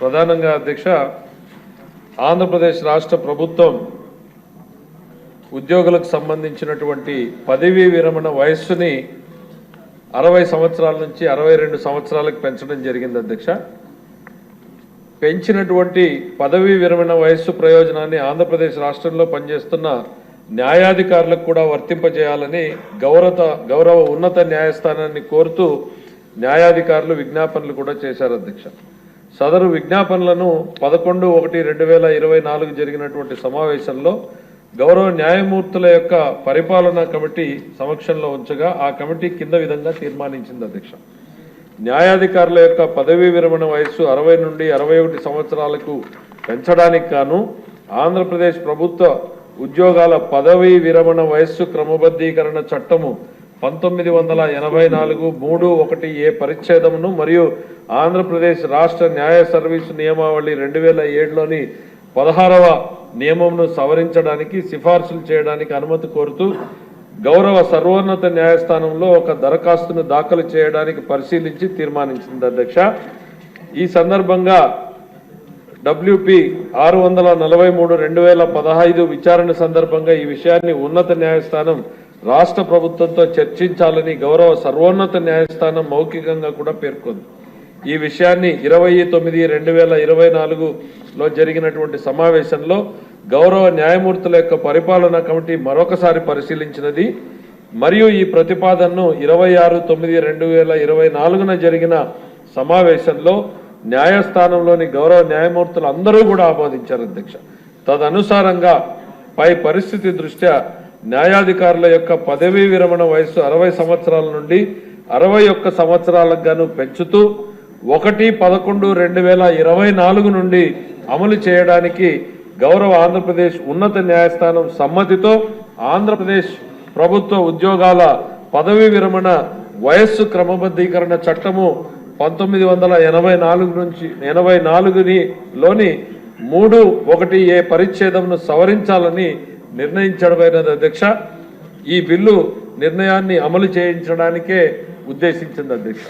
ప్రధానంగా అధ్యక్ష ఆంధ్రప్రదేశ్ రాష్ట్ర ప్రభుత్వం ఉద్యోగులకు సంబంధించినటువంటి పదవీ విరమణ వయస్సుని 60 సంవత్సరాల నుంచి 62 సంవత్సరాలకు పెంచడం జరిగింది అధ్యక్ష. పెంచినటువంటి పదవీ విరమణ వయస్సు ప్రయోజనాన్ని ఆంధ్రప్రదేశ్ రాష్ట్రంలో పనిచేస్తున్న న్యాయాధికారులకు కూడా వర్తింపజేయాలని గౌరవ ఉన్నత న్యాయస్థానాన్ని కోరుతూ న్యాయాధికారులు విజ్ఞాపనలు కూడా చేశారు అధ్యక్ష. సదరు విజ్ఞాపనలను 11/1/2024 జరిగినటువంటి సమావేశంలో గౌరవ న్యాయమూర్తుల యొక్క పరిపాలనా కమిటీ సమక్షంలో ఉంచగా ఆ కమిటీ కింద విధంగా తీర్మానించింది అధ్యక్ష. న్యాయాధికారుల యొక్క పదవీ విరమణ వయస్సు 60 నుండి 61 సంవత్సరాలకు పెంచడానికి గాను ఆంధ్రప్రదేశ్ ప్రభుత్వ ఉద్యోగాల పదవీ విరమణ వయస్సు క్రమబద్ధీకరణ చట్టము 1984 3(1)(a) పరిచ్ఛేదమును మరియు ఆంధ్రప్రదేశ్ రాష్ట్ర న్యాయ సర్వీసు నియమావళి 2007లోని 16వ నియమంను సవరించడానికి సిఫార్సులు చేయడానికి అనుమతి కోరుతూ గౌరవ సర్వోన్నత న్యాయస్థానంలో ఒక దరఖాస్తును దాఖలు చేయడానికి పరిశీలించి తీర్మానించింది అధ్యక్ష. ఈ సందర్భంగా WP 643/2015 విచారణ సందర్భంగా ఈ విషయాన్ని ఉన్నత న్యాయస్థానం రాష్ట్ర ప్రభుత్వంతో చర్చించాలని గౌరవ సర్వోన్నత న్యాయస్థానం మౌఖికంగా కూడా పేర్కొంది. ఈ విషయాన్ని 20/9/2024లో జరిగినటువంటి సమావేశంలో గౌరవ న్యాయమూర్తుల యొక్క పరిపాలనా కమిటీ మరొకసారి పరిశీలించినది మరియు ఈ ప్రతిపాదనను 26/9/2024 జరిగిన సమావేశంలో న్యాయస్థానంలోని గౌరవ న్యాయమూర్తులు అందరూ కూడా ఆమోదించారు అధ్యక్ష. తదనుసారంగా పై పరిస్థితి దృష్ట్యా న్యాయాధికారుల యొక్క పదవీ విరమణ వయస్సు 60 సంవత్సరాల నుండి 61 సంవత్సరాలకు గాను పెంచుతూ 1/11/2024 నుండి అమలు చేయడానికి గౌరవ ఆంధ్రప్రదేశ్ ఉన్నత న్యాయస్థానం సమ్మతితో ఆంధ్రప్రదేశ్ ప్రభుత్వ ఉద్యోగాల పదవీ విరమణ వయస్సు క్రమబద్ధీకరణ చట్టము 1984 నుంచి 84లోని 3(1)(a) పరిచ్ఛేదమును సవరించాలని నిర్ణయించడమైనది అధ్యక్ష. ఈ బిల్లు నిర్ణయాన్ని అమలు చేయించడానికే ఉద్దేశించింది అధ్యక్ష.